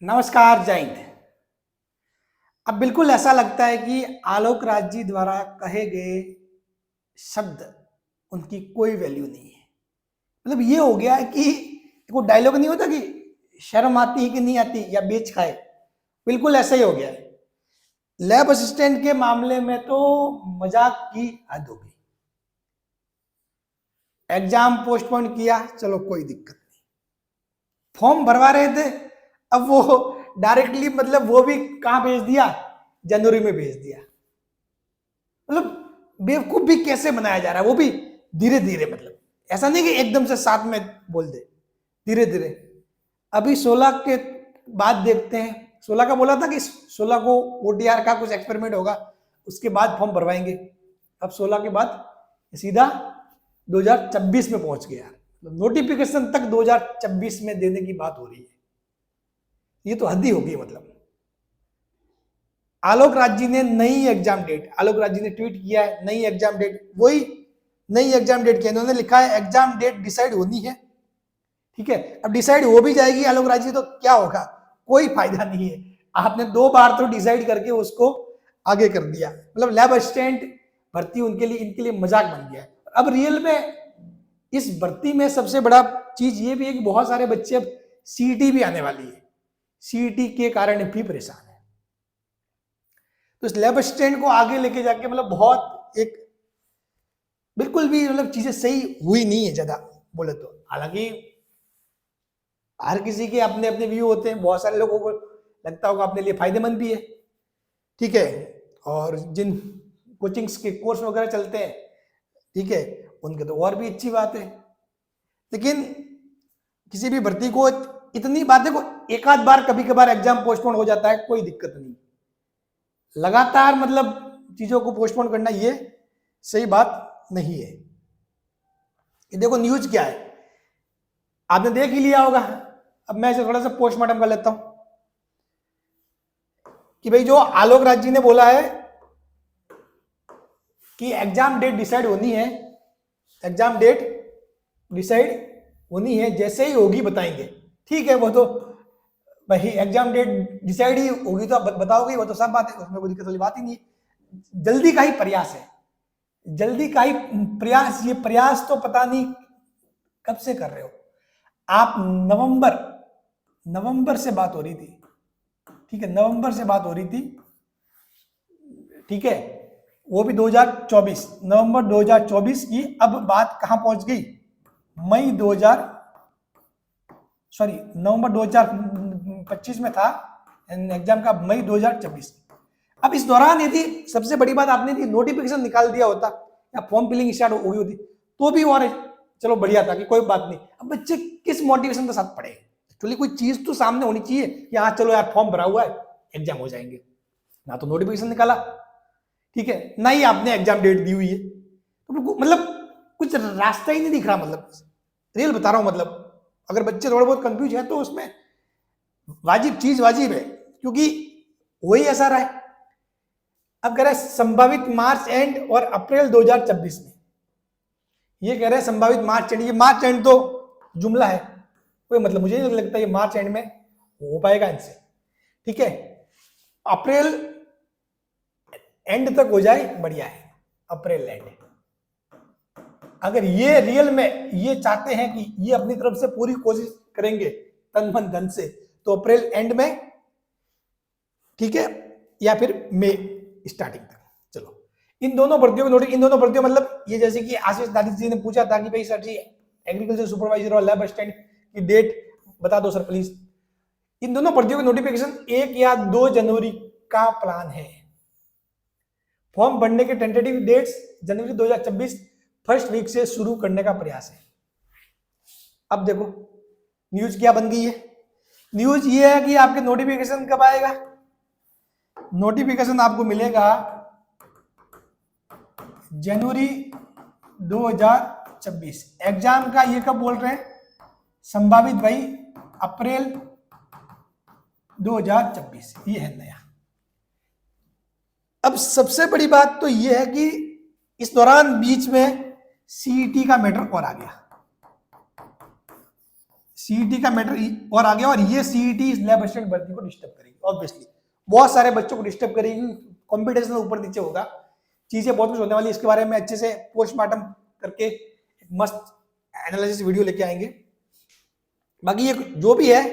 नमस्कार, जय हिंद। अब बिल्कुल ऐसा लगता है कि आलोक राज जी द्वारा कहे गए शब्द उनकी कोई वैल्यू नहीं है। मतलब ये हो गया है कि वो डायलॉग नहीं होता कि शर्म आती है कि नहीं आती या बेच खाए, बिल्कुल ऐसा ही हो गया है। लैब असिस्टेंट के मामले में तो मजाक की हद हो गई। एग्जाम पोस्टपोन किया, चलो कोई दिक्कत नहीं। फॉर्म भरवा रहे थे, अब वो डायरेक्टली मतलब वो भी कहां भेज दिया, जनवरी में भेज दिया। मतलब बेवकूफ भी कैसे बनाया जा रहा है, वो भी धीरे धीरे। मतलब ऐसा नहीं कि एकदम से साथ में बोल दे, धीरे धीरे। अभी 16 के बाद देखते हैं। 16 का बोला था कि 16 को ओटीआर का कुछ एक्सपेरिमेंट होगा, उसके बाद फॉर्म भरवाएंगे। अब 16 के बाद सीधा 2026 में पहुंच गया। नोटिफिकेशन तक 2026 में देने की बात हो रही है। ये तो हद ही होगी। मतलब आलोक राज जी ने नई एग्जाम डेट, आलोक राज जी ने ट्वीट किया है नई एग्जाम डेट, वही नई एग्जाम डेट किया। इन्होंने लिखा है एग्जाम डेट डिसाइड होनी है। ठीक है, अब डिसाइड हो भी जाएगी आलोक राज जी तो क्या होगा, कोई फायदा नहीं है। आपने 2 बार तो डिसाइड करके उसको आगे कर दिया। मतलब लैब असिस्टेंट भर्ती उनके लिए, इनके लिए मजाक बन गया है। अब रियल में इस भर्ती में सबसे बड़ा चीज ये भी है कि बहुत सारे बच्चे अब सीईटी भी आने वाली है, सीईटी के कारण भी परेशान है। तो इस लैब असिस्टेंट को आगे लेके जाके मतलब बहुत एक बिल्कुल भी मतलब चीजें सही हुई नहीं है ज्यादा बोले तो। हालांकि हर किसी के अपने अपने व्यू होते हैं, बहुत सारे लोगों को लगता होगा अपने लिए फायदेमंद भी है। ठीक है, और जिन कोचिंग्स के कोर्स वगैरह चलते हैं, ठीक है, उनके तो और भी अच्छी बात है। लेकिन किसी भी भर्ती को इतनी बातें को एक आध बार कभी कभार एग्जाम पोस्टपोन हो जाता है, कोई दिक्कत नहीं। लगातार मतलब चीजों को पोस्टपोन करना ये सही बात नहीं है। ये देखो न्यूज क्या है, आपने देख ही लिया होगा। अब मैं इसे थोड़ा सा पोस्टमार्टम कर लेता हूं कि भाई जो आलोक राज जी ने बोला है कि एग्जाम डेट डिसाइड होनी है, एग्जाम डेट डिसाइड होनी है, जैसे ही होगी बताएंगे। ठीक है, वो तो भाई एग्जाम डेट डिसाइड ही होगी तो आप बताओगे, वो तो सब बात है, उसमें कोई दिक्कत वाली बात ही नहीं है। जल्दी का ही प्रयास है, जल्दी का ही प्रयास। ये प्रयास तो पता नहीं कब से कर रहे हो आप। नवंबर से बात हो रही थी। ठीक है, नवंबर से बात हो रही थी। ठीक है, वो भी 2024, नवंबर 2024 की। अब बात कहां पहुंच गई, मई 2000 सॉरी नवंबर 2025 में था एग्जाम का, मई 2026। अब इस दौरान यदि सबसे बड़ी बात आपने यदि नोटिफिकेशन निकाल दिया होता या फॉर्म फिलिंग स्टार्ट हो गई होती तो भी और चलो बढ़िया था कि कोई बात नहीं। अब बच्चे किस मोटिवेशन के साथ पढ़े, एक्चुअली कोई चीज तो सामने होनी चाहिए कि हाँ चलो यार फॉर्म भरा हुआ है, एग्जाम हो जाएंगे। ना तो नोटिफिकेशन निकाला, ठीक है, ना ही आपने एग्जाम डेट दी हुई है। तो मतलब कुछ रास्ता ही नहीं दिख रहा। मतलब रियल बता रहा हूं। मतलब अगर बच्चे थोड़े बहुत कंफ्यूज है तो उसमें वाजिब चीज वाजिब है, क्योंकि वही ऐसा रहा है। अब कह रहा है संभावित मार्च एंड और अप्रैल 2026 में। ये कह रहे हैं संभावित मार्च एंड। ये मार्च एंड तो जुमला है, कोई मतलब मुझे नहीं लगता ये मार्च एंड में हो पाएगा इनसे। ठीक है, अप्रैल एंड तक हो जाए बढ़िया है, अप्रैल एंड। अगर ये रियल में ये चाहते हैं कि ये अपनी तरफ से पूरी कोशिश करेंगे तन मन धन से, तो अप्रैल एंड में, ठीक है, या फिर मई स्टार्टिंग तक। चलो इन दोनों भर्तियों को नोटिस, इन दोनों भर्तियों मतलब ये जैसे कि आशीष दादी जी ने पूछा था कि भाई सर जी एग्रीकल्चर सुपरवाइजर और लैब असिस्टेंट की डेट बता दो सर प्लीज। इन दोनों भर्तियों के नोटिफिकेशन 1 या 2 जनवरी का प्लान है। फॉर्म भरने के टेंटेटिव डेट्स जनवरी 2026 फर्स्ट वीक से शुरू करने का प्रयास है। अब देखो न्यूज क्या बन गई है। न्यूज ये है कि आपके नोटिफिकेशन कब आएगा। नोटिफिकेशन आपको मिलेगा जनवरी 2026। एग्जाम का ये कब बोल रहे हैं, संभावित भाई अप्रैल 2026, ये है नया। अब सबसे बड़ी बात तो ये है कि इस दौरान बीच में सीईटी का मैटर और आ गया। सीईटी का मैटर और आ गया, और ये सीईटी लैब असिस्टेंट भर्ती को डिस्टर्ब करेगी ऑब्वियसली, बहुत सारे बच्चों को डिस्टर्ब करेगी, कंपटीशन ऊपर नीचे होगा, चीजें बहुत कुछ होने वाली, इसके बारे में अच्छे से पोस्टमार्टम करके मस्त एनालिसिस वीडियो लेके आएंगे। बाकी ये जो भी है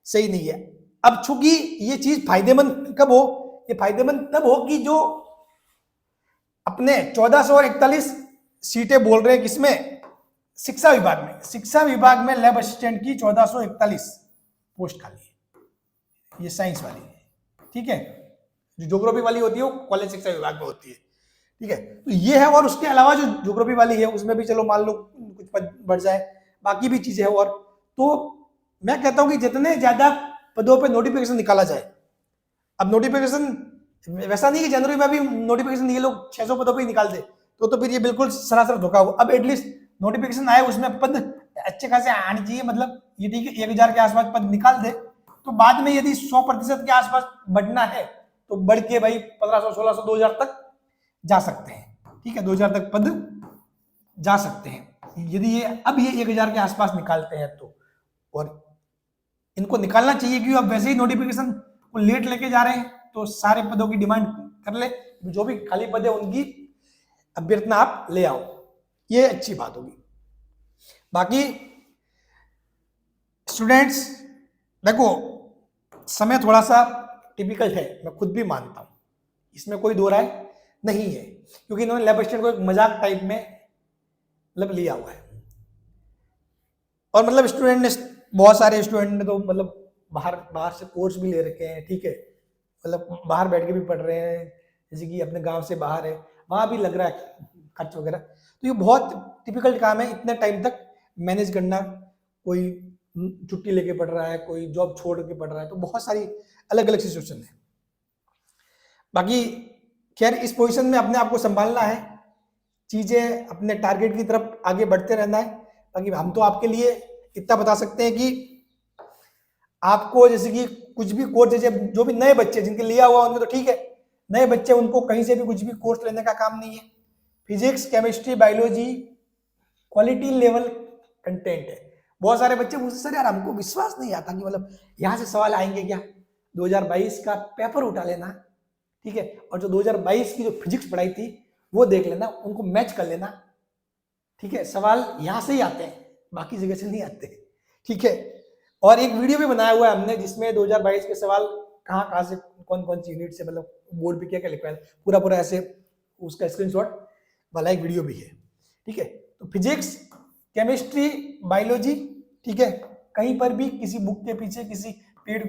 सही नहीं है। अब चूंकि ये चीज फायदेमंद कब हो, ये फायदेमंद तब हो कि जो अपने 1441 सीटें बोल रहे हैं किसमें, शिक्षा विभाग में, शिक्षा विभाग में लैब असिस्टेंट की 1441 पोस्ट खाली है, ये साइंस वाली है, ठीक है। जो ज्योग्राफी वाली होती है वो कॉलेज शिक्षा विभाग में होती है, ठीक है। तो ये है, और उसके अलावा जो ज्योग्राफी वाली है उसमें भी चलो मान लो कुछ पद बढ़ जाए, बाकी भी चीजें है। और तो मैं कहता हूं कि जितने ज्यादा पदों पे नोटिफिकेशन निकाला जाए, अब नोटिफिकेशन वैसा नहीं कि जनवरी में भी नोटिफिकेशन ये लोग 600 पदों पे ही निकाल दे, तो फिर ये बिल्कुल सरासर धोखा हो। अब एटलीस्ट नोटिफिकेशन आए, उसमें पद अच्छे खासे आने चाहिए, मतलब ये ठीक है 1000 के आसपास पद निकाल दे, तो बाद में यदि 100% के आसपास बढ़ना है तो बढ़ के भाई 1500, 1600, 2000 तक जा सकते हैं, ठीक है, 2000 तक पद जा सकते हैं यदि ये अब ये 1000 के आसपास निकालते हैं तो। और इनको निकालना चाहिए क्योंकि अब वैसे ही नोटिफिकेशन को लेट लेके जा रहे हैं, तो सारे पदों की डिमांड कर ले, जो भी खाली पद है उनकी अभ्यर्थना आप ले आओ, ये अच्छी बात होगी। बाकी स्टूडेंट्स देखो, समय थोड़ा सा टिपिकल है, मैं खुद भी मानता हूं, इसमें कोई दो राय नहीं है, क्योंकि इन्होंने लैब असिस्टेंट को एक मजाक टाइप में मतलब लिया हुआ है। और मतलब स्टूडेंट ने, बहुत सारे स्टूडेंट ने तो मतलब बाहर से कोर्स भी ले रखे हैं, ठीक है, मतलब बाहर बैठ के भी पढ़ रहे हैं, जैसे कि अपने गांव से बाहर है, वहां भी लग रहा है खर्च वगैरह। तो ये बहुत टिपिकल काम है, इतने टाइम तक मैनेज करना, कोई छुट्टी लेके पढ़ रहा है, कोई जॉब छोड़ के पढ़ रहा है, तो बहुत सारी अलग अलग सिचुएशन है। बाकी खैर इस पोजीशन में अपने आप को संभालना है, चीजें अपने टारगेट की तरफ आगे बढ़ते रहना है। बाकी हम तो आपके लिए इतना बता सकते हैं कि आपको जैसे कि कुछ भी कोर्स, जैसे जो भी नए बच्चे जिनके लिया हुआ उनके तो ठीक है, नए बच्चे उनको कहीं से भी कुछ भी कोर्स लेने का काम नहीं है। Physics, chemistry, biology quality level content है। बहुत सारे बच्चे मुझसे सर यार हमको विश्वास नहीं आता कि मतलब यहाँ से सवाल आएंगे क्या, 2022 का पेपर उठा लेना, ठीक है, और जो 2022 की जो फिजिक्स पढ़ाई थी वो देख लेना, उनको मैच कर लेना, ठीक है, सवाल यहाँ से ही आते हैं, बाकी जगह से नहीं आते, ठीक है। और एक वीडियो भी बनाया हुआ है हमने जिसमें 2022 के सवाल कहाँ से कौन कौन सी यूनिट से, मतलब बोर्ड पे क्या क्या लिखा है, पूरा ऐसे उसका स्क्रीनशॉट वाला एक वीडियो भी है, ठीक है। तो फिजिक्स, केमिस्ट्री, बायोलॉजी, ठीक है, कहीं पर भी किसी बुक के पीछे, किसी पेड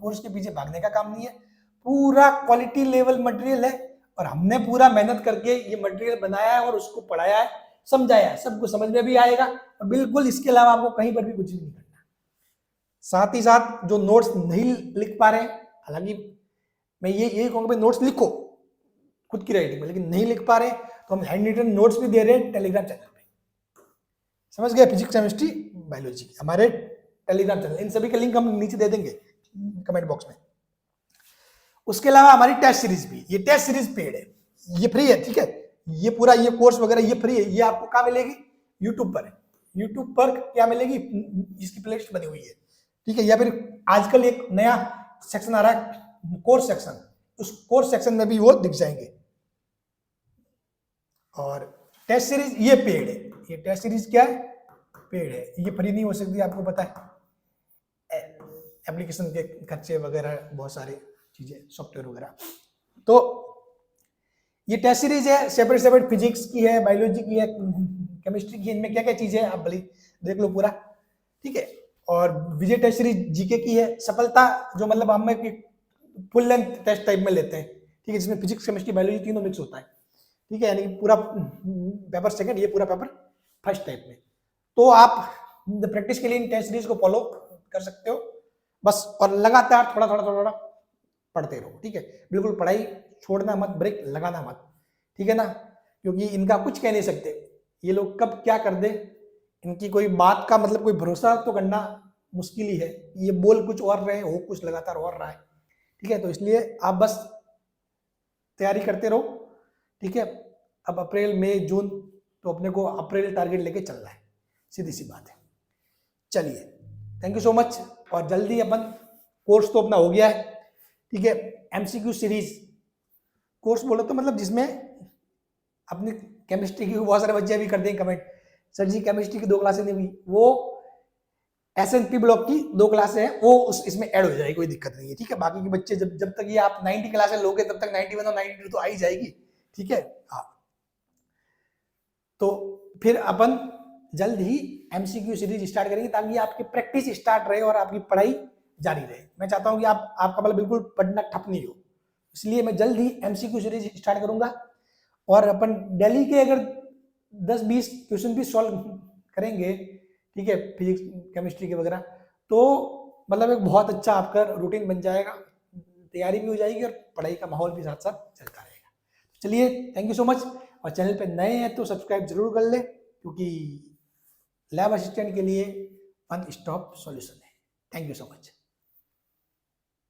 कोर्स के पीछे भागने का काम नहीं है, पूरा क्वालिटी लेवल मटेरियल है, और हमने पूरा मेहनत करके ये मटेरियल बनाया है और उसको पढ़ाया है, समझाया है, सबको समझ में भी आएगा, और बिल्कुल इसके अलावा आपको कहीं पर भी कुछ भी नहीं करना। साथ ही साथ जो नोट्स नहीं लिख पा रहे, हालांकि मैं यही कहूंगा भाई नोट्स लिखो खुद की राइटिंग में, लेकिन नहीं लिख पा रहे तो हम हैंड रिटन नोट्स भी दे रहे हैं टेलीग्राम चैनल पे, समझ गए, फिजिक्स, केमिस्ट्री, बायोलॉजी, हमारे टेलीग्राम चैनल, इन सभी के लिंक हम नीचे दे देंगे कमेंट बॉक्स में। उसके अलावा हमारी टेस्ट सीरीज भी, ये टेस्ट सीरीज पेड है, ये फ्री है, ठीक है, ये पूरा ये कोर्स वगैरह ये फ्री है, ये आपको कहाँ मिलेगी, यूट्यूब पर है, यूट्यूब पर क्या मिलेगी, इसकी प्लेलिस्ट बनी हुई है, ठीक है, या फिर आजकल एक नया सेक्शन आ रहा है कोर्स सेक्शन, उस कोर्स सेक्शन में भी वो दिख जाएंगे। और टेस्ट सीरीज ये पेड है, ये टेस्ट सीरीज क्या है, पेड है, ये फ्री नहीं हो सकती, आपको पता है, एप्लीकेशन के खर्चे वगैरह, बहुत सारी चीजें, सॉफ्टवेयर वगैरह। तो ये टेस्ट सीरीज है, सेपरेट फिजिक्स की है, बायोलॉजी की है, केमिस्ट्री की, इनमें क्या क्या चीजें है आप भले देख लो पूरा, ठीक है। और विजय टेस्ट सीरीज जीके की है, सफलता जो मतलब हम फुल लेंथ टेस्ट टाइप में लेते हैं, ठीक है, जिसमें फिजिक्स, केमिस्ट्री, बायोलॉजी तीनों मिक्स होता है, ठीक है, यानी कि पूरा पेपर सेकंड, ये पूरा पेपर फर्स्ट टाइप में। तो आप प्रैक्टिस के लिए इन टेस्ट सीरीज को फॉलो कर सकते हो बस, और लगातार थोड़ा पढ़ते रहो, ठीक है, बिल्कुल पढ़ाई छोड़ना मत, ब्रेक लगाना मत, ठीक है ना, क्योंकि इनका कुछ कह नहीं सकते, ये लोग कब क्या कर दे, इनकी कोई बात का मतलब कोई भरोसा तो करना मुश्किल ही है, ये बोल कुछ और रहे हो कुछ लगातार और रहा है, ठीक है। तो इसलिए आप बस तैयारी करते रहो, ठीक है। अब अप्रैल, मई, जून, तो अपने को अप्रैल टारगेट लेके चलना है, सीधी सी बात है। चलिए थैंक यू सो मच। और जल्दी अपन कोर्स तो अपना हो गया है, ठीक है। एमसीक्यू सीरीज कोर्स बोला तो मतलब जिसमें अपनी केमिस्ट्री की बहुत सारे बच्चे भी करते हैं कमेंट, सर जी केमिस्ट्री की 2 क्लासें नहीं हुई, वो एसएनपी ब्लॉक की 2 क्लासें हैं, वो इसमें ऐड हो जाएगी, कोई दिक्कत नहीं है, ठीक है। बाकी के बच्चे जब तक ये आप 90 क्लासें लोगे तब तक 91 और 92 तो आ ही जाएगी, ठीक है। हाँ, तो फिर अपन जल्द ही एमसीक्यू सीरीज स्टार्ट करेंगे ताकि आपकी प्रैक्टिस स्टार्ट रहे और आपकी पढ़ाई जारी रहे। मैं चाहता हूं कि आपका मतलब बिल्कुल पढ़ना ठप नहीं हो, इसलिए मैं जल्द ही एमसीक्यू सीरीज स्टार्ट करूंगा। और अपन डेली के अगर 10-20 क्वेश्चन भी सॉल्व करेंगे, ठीक है, फिजिक्स केमिस्ट्री के वगैरह, तो मतलब एक बहुत अच्छा आपका रूटीन बन जाएगा, तैयारी भी हो जाएगी और पढ़ाई का माहौल भी साथ साथ चलता रहेगा। चलिए, थैंक यू सो मच। और चैनल पे नए हैं तो सब्सक्राइब जरूर कर ले, क्योंकि लैब असिस्टेंट के लिए वन स्टॉप सॉल्यूशन है। Thank you so much.